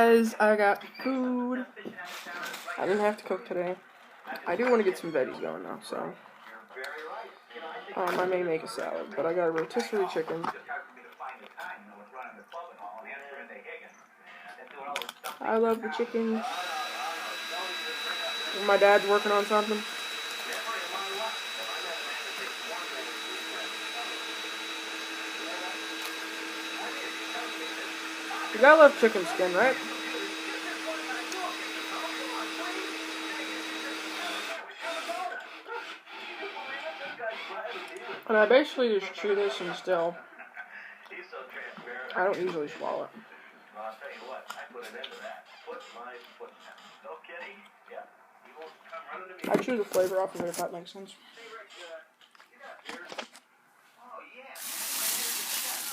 Guys, I got food. I didn't have to cook today. I do want to get some veggies going now, so I may make a salad, but I got a rotisserie chicken. I love the chicken. My dad's working on something. You gotta love chicken skin, right? And I basically just chew this and still, I don't usually swallow it. I chew the flavor off of it, if that makes sense.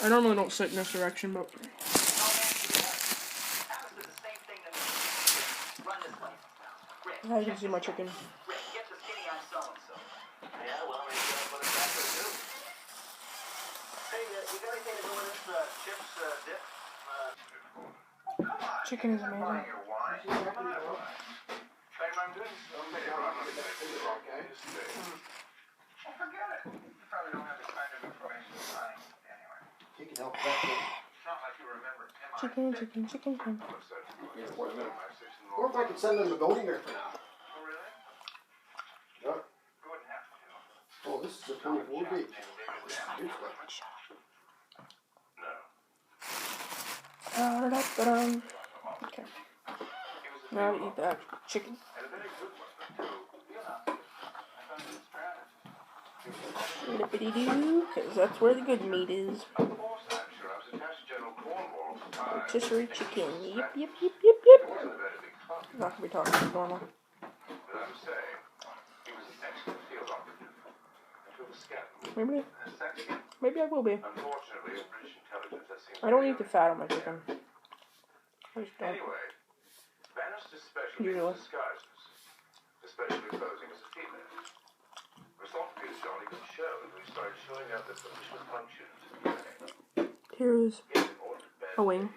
I normally don't sit in this direction, but now you can see my chicken. Chicken is amazing. Chicken. Or if I could send them to go here for now. Yep. Oh, this is a 24 gig. Okay. Now to eat that chicken. Because that's where the good meat is. Rotisserie chicken. Yep. I'm not gonna be talking as normal. Maybe I will be. I don't eat the fat on my chicken. I just don't. Usually. Here's a wing.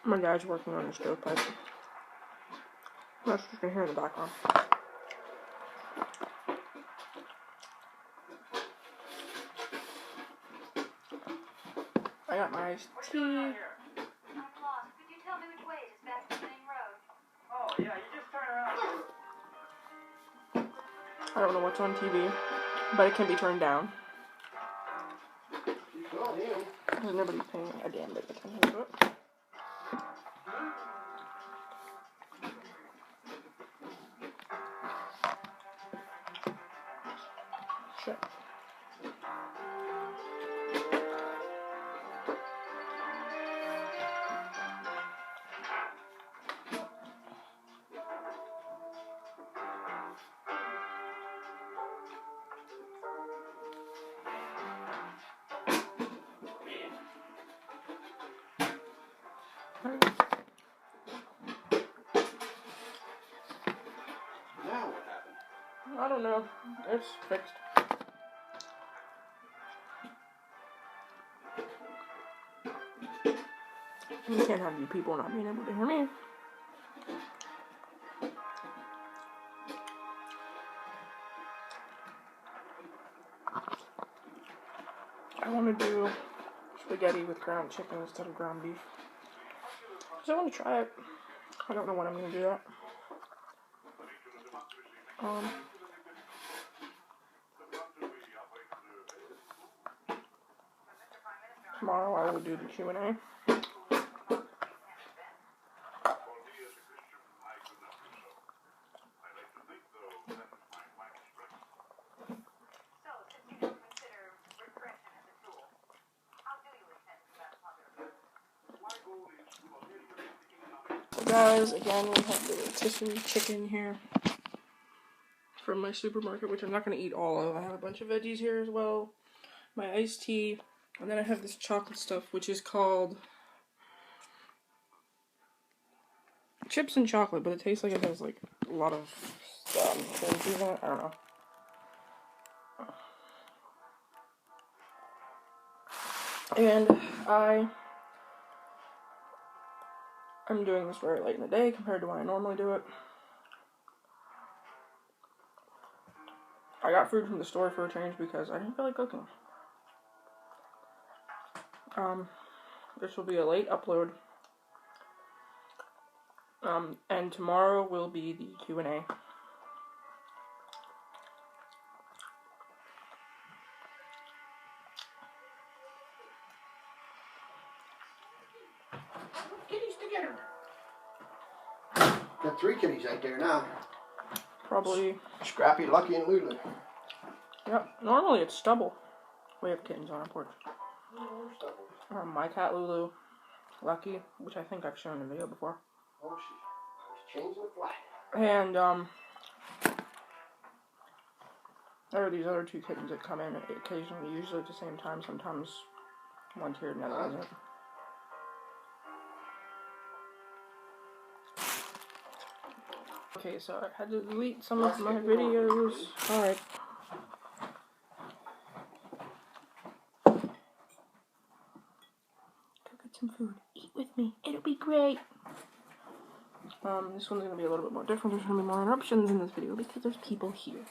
My dad's working on the stovepipe. That's what you can hear in the background. I got my iced tea. I'm lost. Could you tell me which way is back to the main road? Oh, yeah, you just turn around. I don't know what's on TV, but it can be turned down. There's nobody paying a damn bit of attention to it. Shit. Now what happened? I don't know. It's fixed. You can't have you people not being able to hear me. I want to do spaghetti with ground chicken instead of ground beef. Because I want to try it. I don't know when I'm going to do that. Tomorrow I will do the Q&A. So guys, again, we have the rotisserie chicken here from my supermarket, which I'm not going to eat all of. I have a bunch of veggies here as well. My iced tea. And then I have this chocolate stuff, which is called chips and chocolate, but it tastes like it has like a lot of things in it. I don't know. And I'm doing this very late in the day compared to when I normally do it. I got food from the store for a change because I didn't feel like cooking. This will be a late upload. And tomorrow will be the Q&A. Kitties together. Got 3 kitties out there now. Probably. Scrappy, Lucky, and Lulu. Yep. Normally it's stubble. We have kittens on our porch. My cat Lulu, Lucky, which I think I've shown in a video before. Oh, she's changing the flag. And there are these other 2 kittens that come in occasionally, usually at the same time. Sometimes one's here, another one's not. Okay, so I had to delete some of my videos. Alright. Go get some food. Eat with me. It'll be great. This one's going to be a little bit more different. There's going to be more interruptions in this video because there's people here.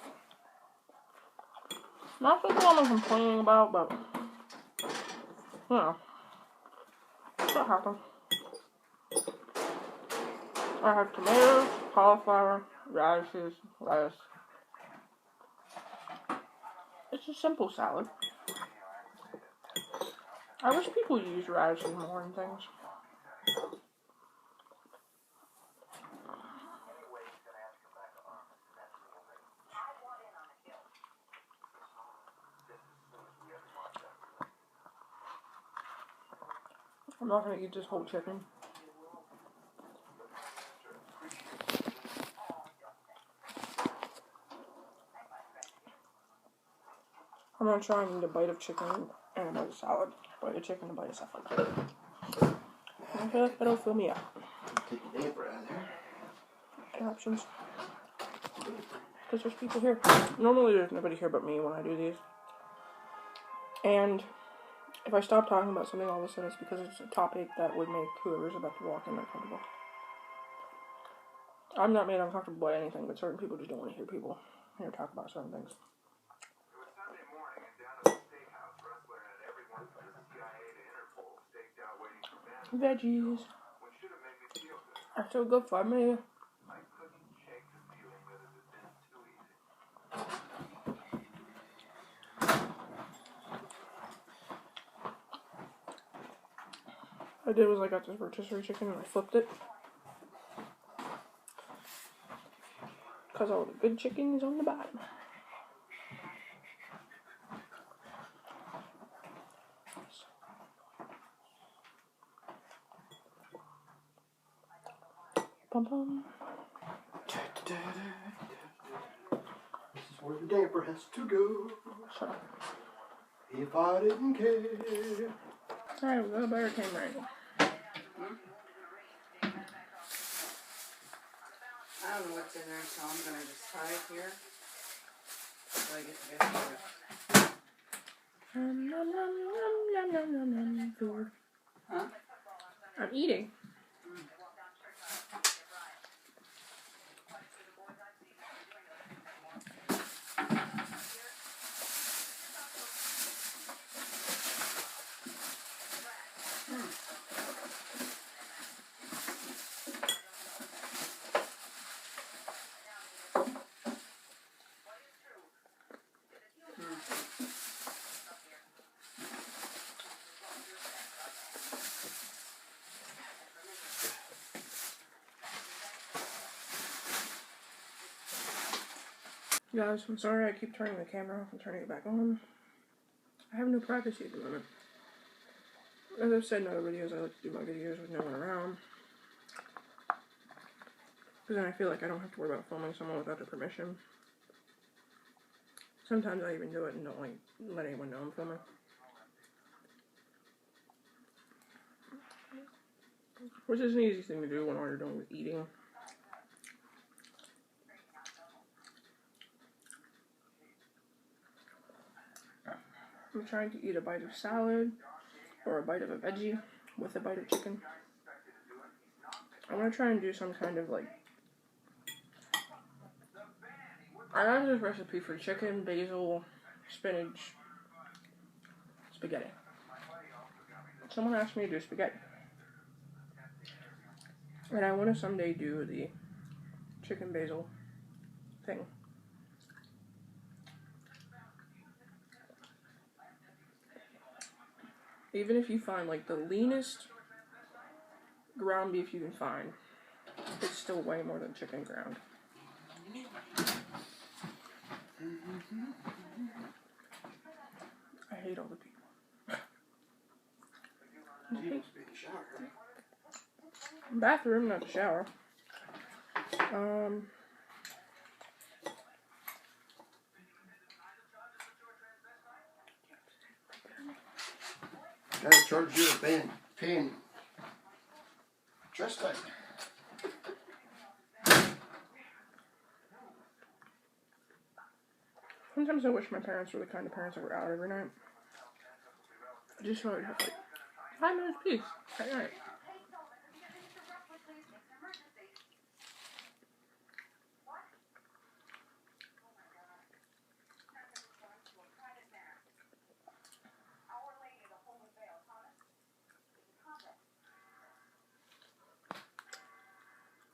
Not something I'm complaining about, but, you know, that happens. I have tomatoes, cauliflower, radishes, lettuce. It's a simple salad. I wish people used radishes more in things. I'm not going to eat this whole chicken. I'm going to try and eat a bite of chicken and a bite of salad. A bite of chicken, a bite of stuff like that. I feel like that'll fill me up. Take the damper out of there. Options. Because there's people here. Normally there's nobody here but me when I do these. And if I stop talking about something all of a sudden, it's because it's a topic that would make whoever's about to walk in uncomfortable. I'm not made uncomfortable by anything, but certain people just don't want to hear people talk about certain things. Veggies. I still go 5 minutes. What I did was I got this rotisserie chicken and I flipped it. Because all the good chicken is on the bottom. Pum pum. This is where the damper has to go. Shut up. If I didn't care. Alright, we got a better camera angle. I don't know what's in there, so I'm gonna just try it here until I get the best of it. Nom nom nom nom nom nom nom food. Huh? I'm eating. Guys, I'm sorry I keep turning the camera off and turning it back on. I have no privacy at the moment. As I've said in other videos, I like to do my videos with no one around. Because then I feel like I don't have to worry about filming someone without their permission. Sometimes I even do it and don't like let anyone know I'm filming. Which is an easy thing to do when all you're doing is eating. I'm trying to eat a bite of salad or a bite of a veggie with a bite of chicken. I'm gonna try and do some kind of like, I got this recipe for chicken, basil, spinach, spaghetti. Someone asked me to do spaghetti. And I want to someday do the chicken basil thing. Even if you find like the leanest ground beef you can find, it's still way more than chicken ground. I hate all the people. You must be in the shower. Bathroom, not the shower. Gotta charge you a paying trespass. Sometimes I wish my parents were the kind of parents that were out every night. Just so I'd have like 5 minutes peace at night.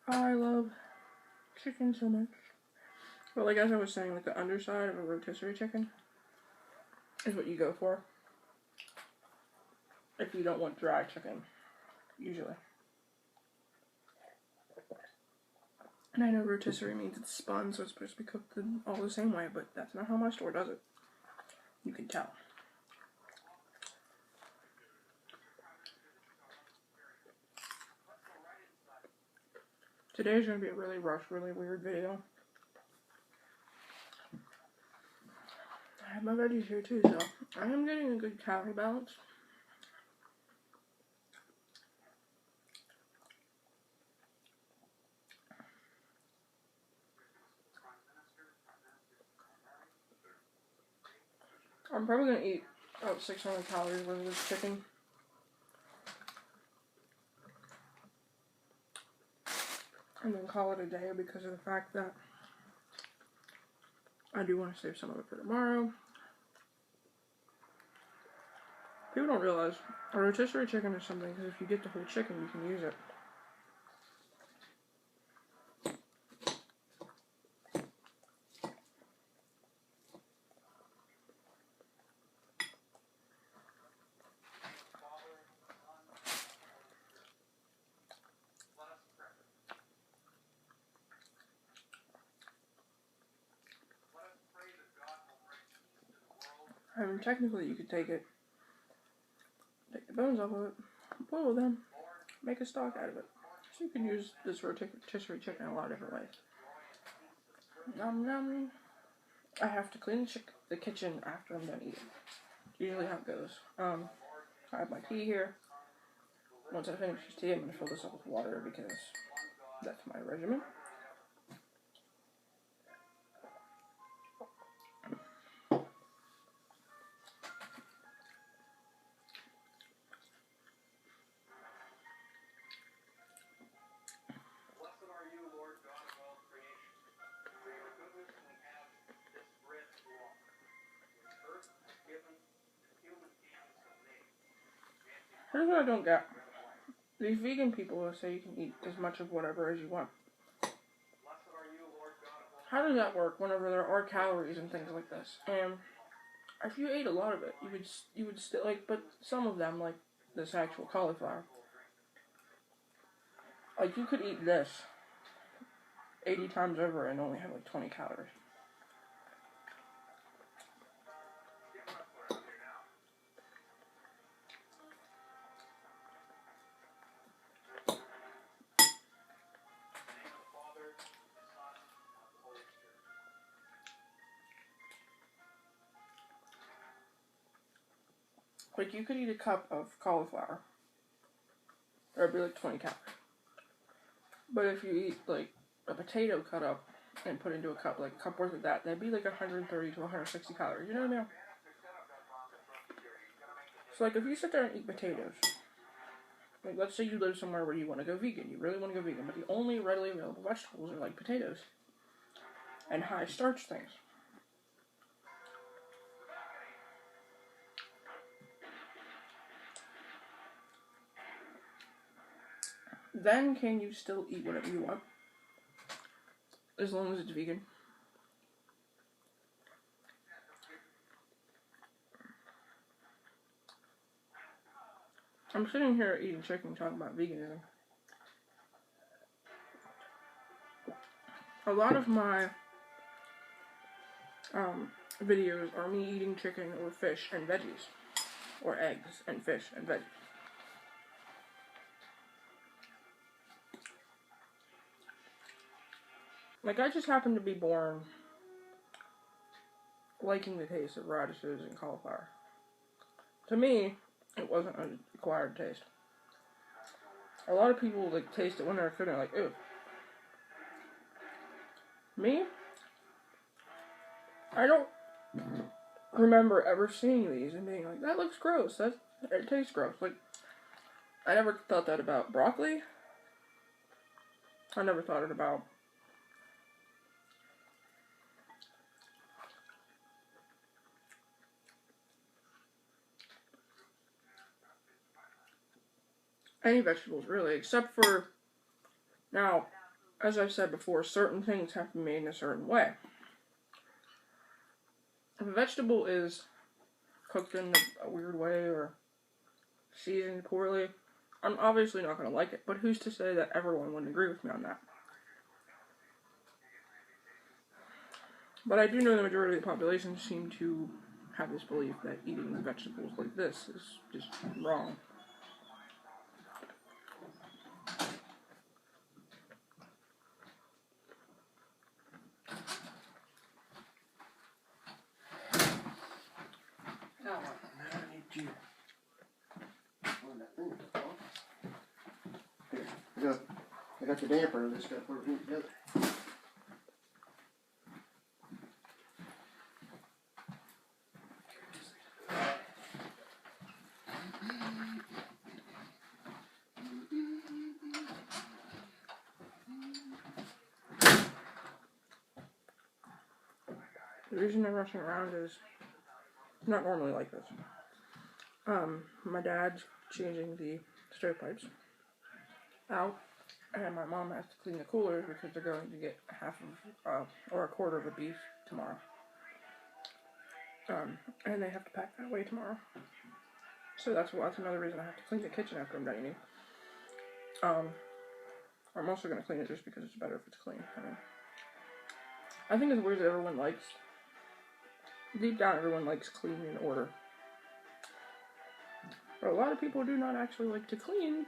I love chicken so much. But like as I was saying, like the underside of a rotisserie chicken is what you go for if you don't want dry chicken, usually. And I know rotisserie means it's spun, so it's supposed to be cooked all the same way, but that's not how my store does it. You can tell. Today's going to be a really rushed, really weird video. I have my veggies here too, so I am getting a good calorie balance. I'm probably going to eat about 600 calories worth of this chicken. And then call it a day because of the fact that I do want to save some of it for tomorrow. People don't realize a rotisserie chicken is something because if you get the whole chicken, you can use it. I mean, technically you could take the bones off of it, boil them, make a stock out of it. So you can use this rotisserie chicken in a lot of different ways. Nom nom. I have to clean the kitchen after I'm done eating. Usually how it goes. I have my tea here. Once I finish this tea, I'm going to fill this up with water because that's my regimen. Here's what I don't get. These vegan people will say you can eat as much of whatever as you want. How does that work whenever there are calories and things like this? And if you ate a lot of it, you would still like, but some of them, like this actual cauliflower, like you could eat this 80 times over and only have like 20 calories. Like, you could eat a cup of cauliflower, or that'd be like 20 calories. But if you eat like a potato cut up and put into a cup, like a cup worth of that, that'd be like 130 to 160 calories. You know what I mean? So like if you sit there and eat potatoes, like let's say you live somewhere where you want to go vegan, you really want to go vegan, but the only readily available vegetables are like potatoes and high starch things. Then can you still eat whatever you want? As long as it's vegan. I'm sitting here eating chicken talking about veganism. A lot of my videos are me eating chicken or fish and veggies. Or eggs and fish and veggies. Like, I just happen to be born liking the taste of radishes and cauliflower. To me, it wasn't an acquired taste. A lot of people, like, taste it when they're cooking, like, ew. Me? I don't remember ever seeing these and being like, that looks gross, it tastes gross. Like, I never thought that about broccoli. I never thought it about any vegetables, really, except for, now, as I've said before, certain things have to be made in a certain way. If a vegetable is cooked in a weird way or seasoned poorly, I'm obviously not going to like it, but who's to say that everyone wouldn't agree with me on that? But I do know the majority of the population seem to have this belief that eating vegetables like this is just wrong. Now what? Now I need you. Well, that thing is off. Here, I got the damper. I just got to put it together. The reason I'm rushing around is not normally like this. My dad's changing the stovepipes out, and my mom has to clean the coolers because they're going to get half of, or a quarter of a beef tomorrow. And they have to pack that away tomorrow. So that's another reason I have to clean the kitchen after I'm done eating. I'm also going to clean it just because it's better if it's clean. I think it's weird that everyone likes, deep down everyone likes clean and order. But a lot of people do not actually like to clean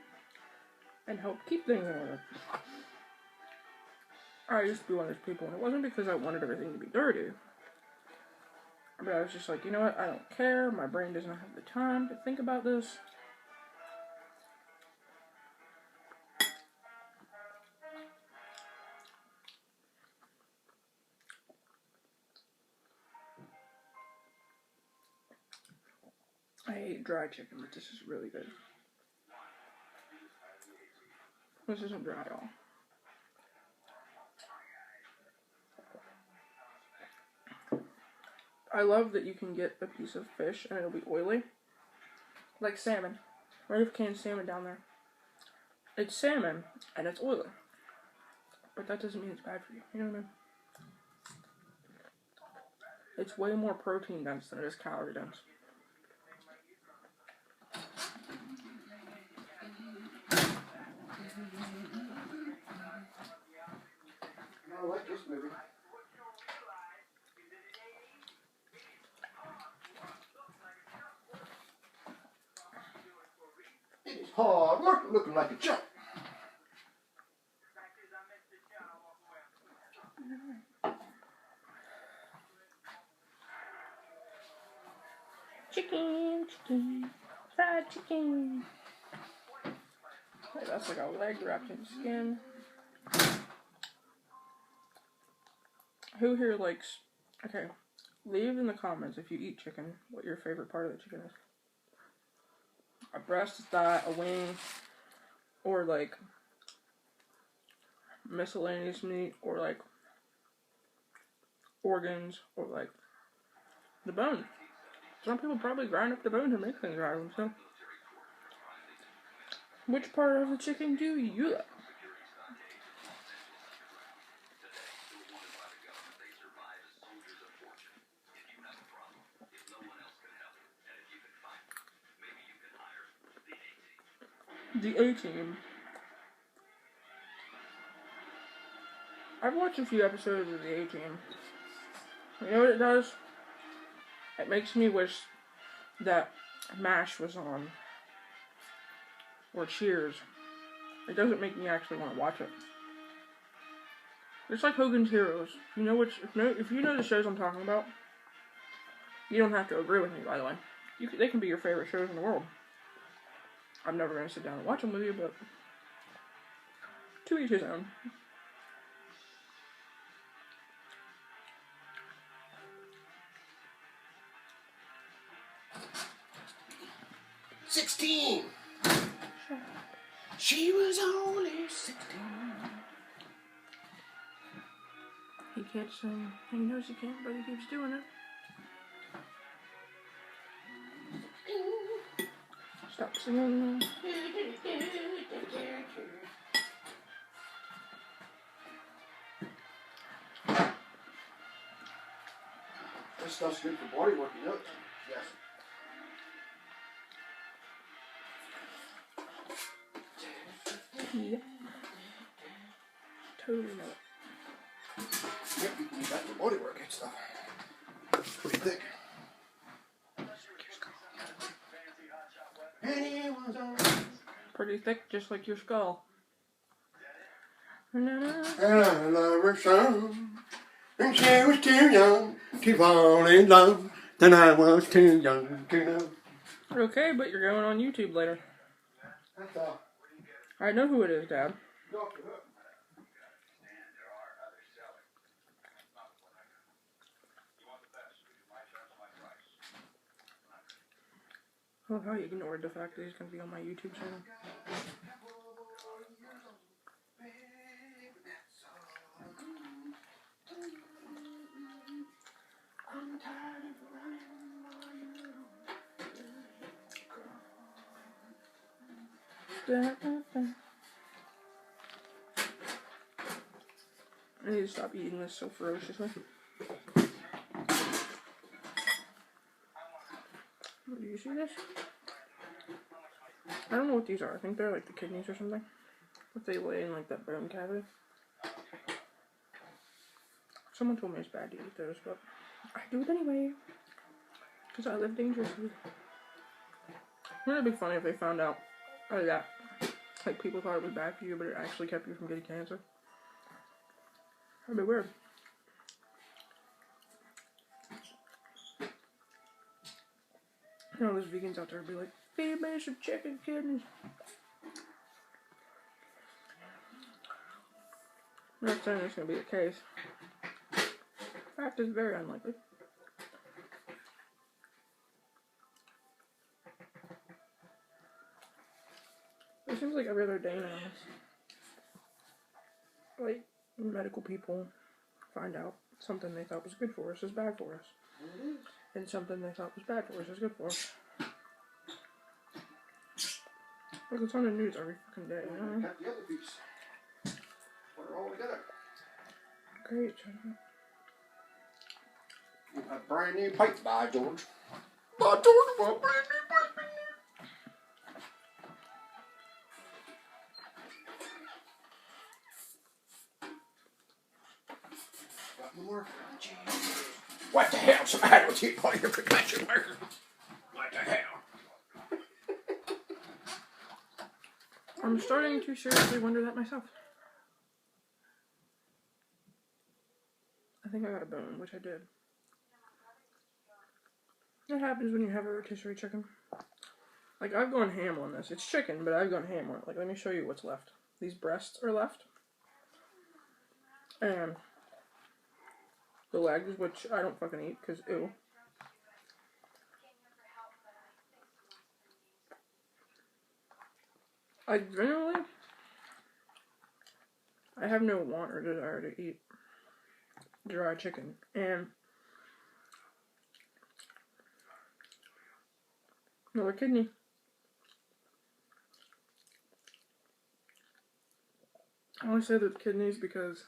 and help keep things in order. I used to be one of those people, and it wasn't because I wanted everything to be dirty. But I was just like, you know what, I don't care, my brain doesn't have the time to think about this. I hate dry chicken, but this is really good. This isn't dry at all. I love that you can get a piece of fish and it'll be oily. Like salmon. I have canned salmon down there. It's salmon and it's oily. But that doesn't mean it's bad for you. You know what I mean? It's way more protein dense than it is calorie dense. I like this movie. It's hard work looking like a chump. Chicken, chicken, fried chicken. Okay, that's like a leg wrapped in skin. Who here likes... Okay, leave in the comments if you eat chicken, what your favorite part of the chicken is. A breast, a thigh, a wing, or like miscellaneous meat, or like organs, or like the bone. Some people probably grind up the bone to make things out of them, so. Which part of the chicken do you like? The A-Team. I've watched a few episodes of the A-Team. You know what it does? It makes me wish that MASH was on. Or Cheers. It doesn't make me actually want to watch it. It's like Hogan's Heroes. If you know the shows I'm talking about, you don't have to agree with me, by the way. They can be your favorite shows in the world. I'm never going to sit down and watch them with you, but to each his own. She was only 16. He can't sing. He knows he can't, but he keeps doing it. Stop singing. This stuff's good for body work, you know? Yes. Yep. Totally know it. Yep, you can use that for body work and stuff. It's pretty thick. Pretty thick, just like your skull. And I love her so, and she was too young to fall in love. Then I was too young to know. Okay, but you're going on YouTube later. That's all. I know who it is, Dad. Go off the hook. Oh, how you ignored the fact that he's going to be on my YouTube channel. I'm tired of running. I need to stop eating this so ferociously. Do you see this? I don't know what these are. I think they're like the kidneys or something. But they lay in like that bone cavity. Someone told me it's bad to eat those, but I do it anyway. Because I live dangerously. Wouldn't it be funny if they found out that like people thought it was bad for you, but it actually kept you from getting cancer? That'd be weird. You know, there's vegans out there be like, feed me some chicken kidneys. I'm not saying it's going to be the case. In fact, it's very unlikely. It seems like every other day now, like, medical people find out something they thought was good for us is bad for us. And something they thought was bad for us is good for us. Like, it's on the news every fucking day, you know? Got the other piece. Put it all together. Great. A brand new pipe by George. By George, a brand new pipe. Got more. What the hell's the matter with you on your percussion worker? What the hell? I'm starting to seriously wonder that myself. I think I got a bone, which I did. That happens when you have a rotisserie chicken. Like, I've gone ham on this. It's chicken, but I've gone ham on it. Like, let me show you what's left. These breasts are left. And the legs, which I don't fucking eat, because ew. I have no want or desire to eat dry chicken. And another kidney. I only say the kidneys because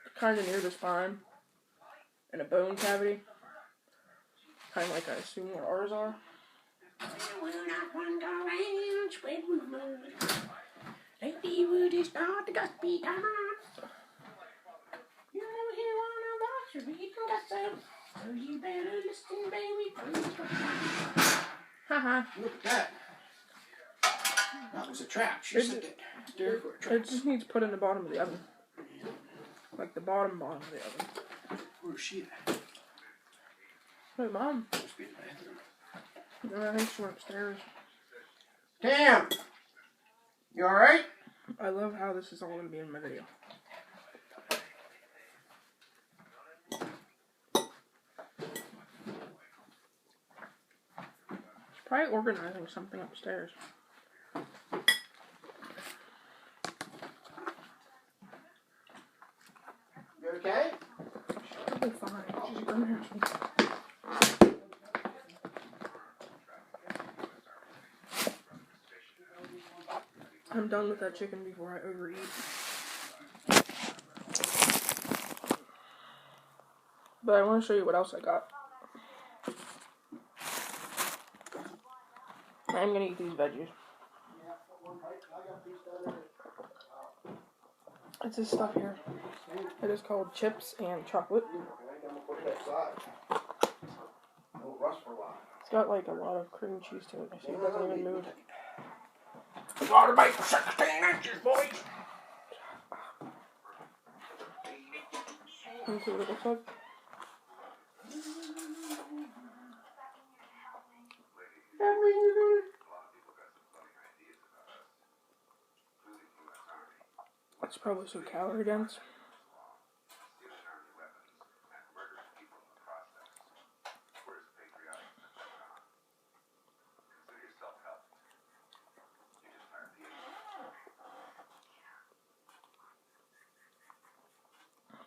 they're kind of near the spine and a bone cavity. Kind of like I assume where ours are. Haha. Look at that. That was a trap. She set that there for a trap. It just needs put in the bottom of the oven. Like the bottom of the oven. Where's she at? Hey, Mom. Must be in the bathroom. No, I think she went upstairs. Damn! You alright? I love how this is all going to be in my video. She's probably organizing something upstairs. You okay? She'll be fine. She's going to I'm done with that chicken before I overeat. But I want to show you what else I got. I'm going to eat these veggies. It's this stuff here. It is called chips and chocolate. It's got like a lot of cream cheese to it. See, it doesn't even move. Water bite for 16 inches, boys. Can you see what it looks like? It's probably so calorie dense.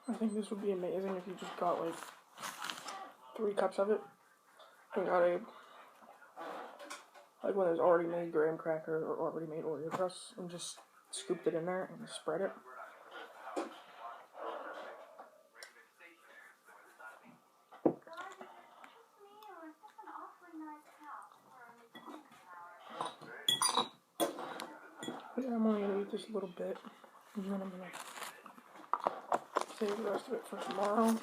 I think this would be amazing if you just got like 3 cups of it and got a like one of those already made graham cracker or already made Oreo crusts and just scooped it in there and spread it. But yeah, I'm only gonna eat this a little bit and then I'm gonna save the rest of it for tomorrow.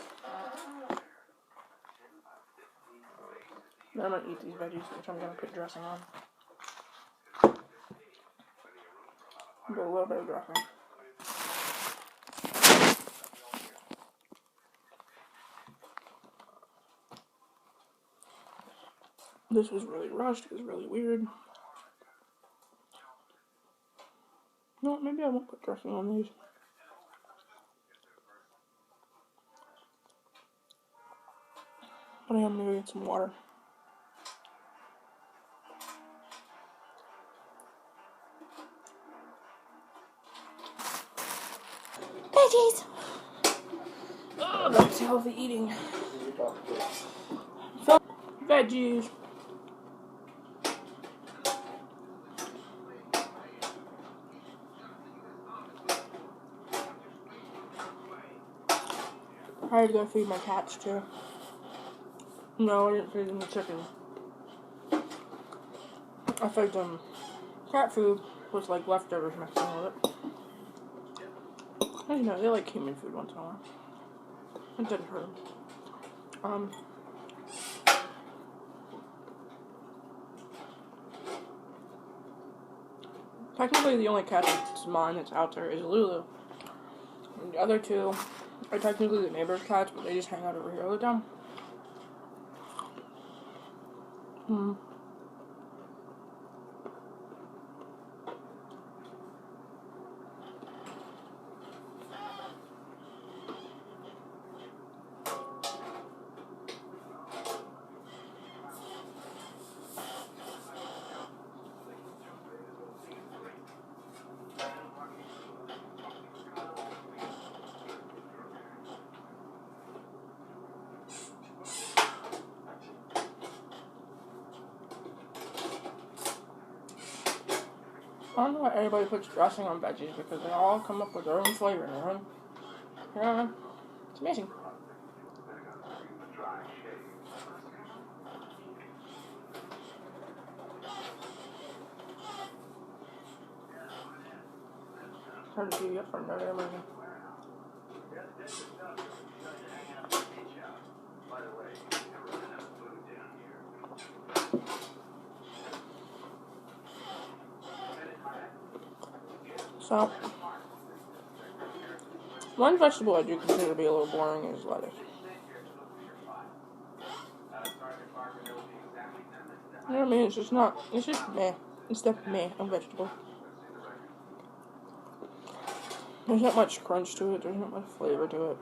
Then I'm gonna eat these veggies, which I'm gonna put dressing on. Put a little bit of dressing. This was really rushed. It was really weird. No, maybe I won't put dressing on these. But I am gonna get some water. Veggies! Oh, that's healthy eating. Veggies. I had to go feed my cats too. No, I didn't feed them the chicken. I fed them cat food with like leftovers mixed in with it. You know, they like human food once in a while. It didn't hurt them. Technically, the only cat that's mine that's out there is Lulu. And the other 2 are technically the neighbor's cats, but they just hang out over here all the time. don't know why anybody puts dressing on veggies because they all come up with their own flavor and their own. Yeah, it's amazing. It's hard to see yet for another American. So, one vegetable I do consider to be a little boring is lettuce. You know what I mean? It's just not, it's just meh. It's definitely meh, a vegetable. There's not much crunch to it, there's not much flavor to it.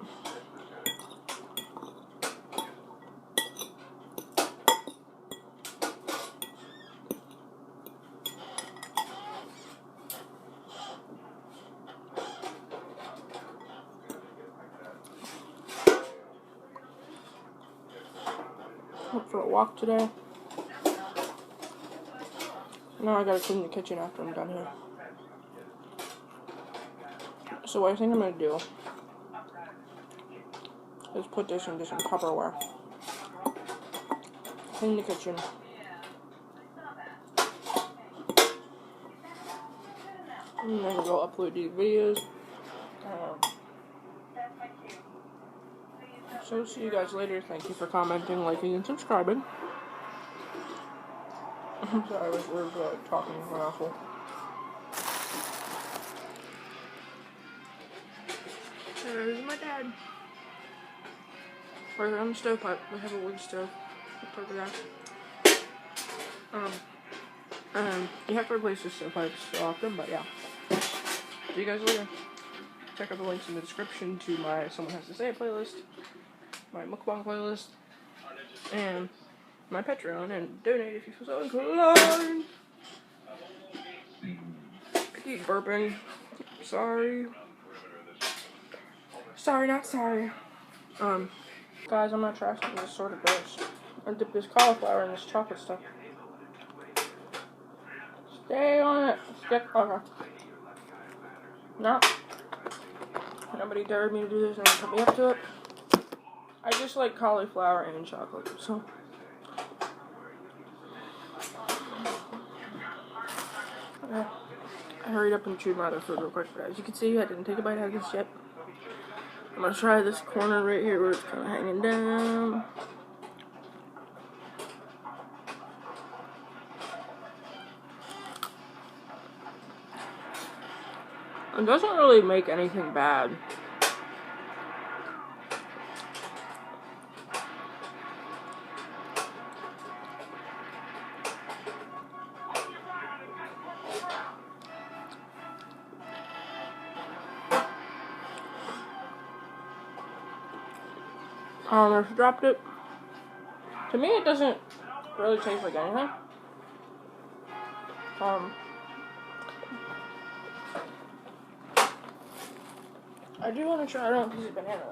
Went for a walk today. Now I gotta clean the kitchen after I'm done here. So what I think I'm gonna do is put this into some Tupperware. Clean the kitchen. And then go upload these videos. So see you guys later. Thank you for commenting, liking, and subscribing. I'm sorry, we're talking an awful. There's my dad. We're on the stovepipe. We have a wood stove. Over there. You have to replace the stovepipes so often, but yeah. See you guys later. Check out the links in the description to my Someone Has to Say It playlist, my Mukbang playlist, and my Patreon, and donate if you feel so inclined. I keep burping. Sorry. Sorry, not sorry. Guys, I'm not trashing this sort of dish. I dipped this cauliflower in this chocolate stuff. Stay on it. Stick. Okay. No. Nobody dared me to do this. Nobody put me up to it. I just like cauliflower and chocolate, so. Okay. I hurried up and chewed my other food real quick, but as you can see, I didn't take a bite out of this yet. I'm gonna try this corner right here where it's kind of hanging down. It doesn't really make anything bad. I just dropped it. To me, it doesn't really taste like anything. I do want to try another piece of banana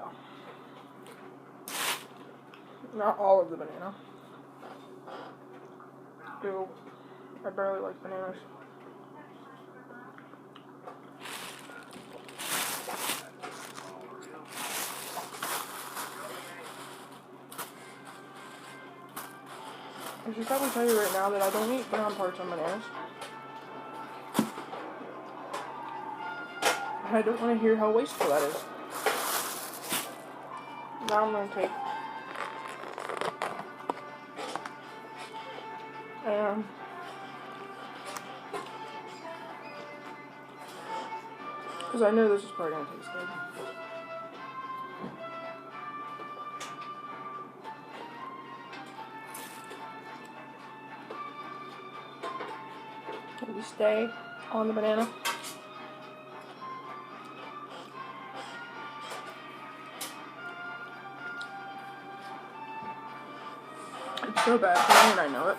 though. Not all of the banana. Ew. I barely like bananas. I should probably tell you right now that I don't eat brown parts on bananas. I don't want to hear how wasteful that is. Now I'm going to take because I know this is probably going to taste good. Maybe stay on the banana. It's so bad for me and I know it.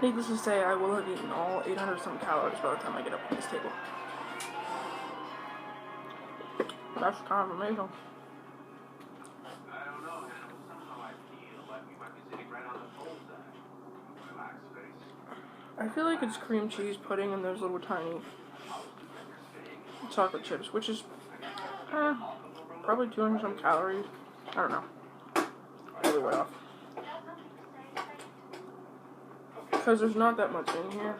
Needless to say, I will have eaten all 800 some calories by the time I get up from this table. That's confirmation. I don't know, somehow I feel like we might be sitting right on the bullseye. I feel like it's cream cheese pudding and those little tiny chocolate chips, which is probably 200 some calories. I don't know. All the way off. Because there's not that much in here.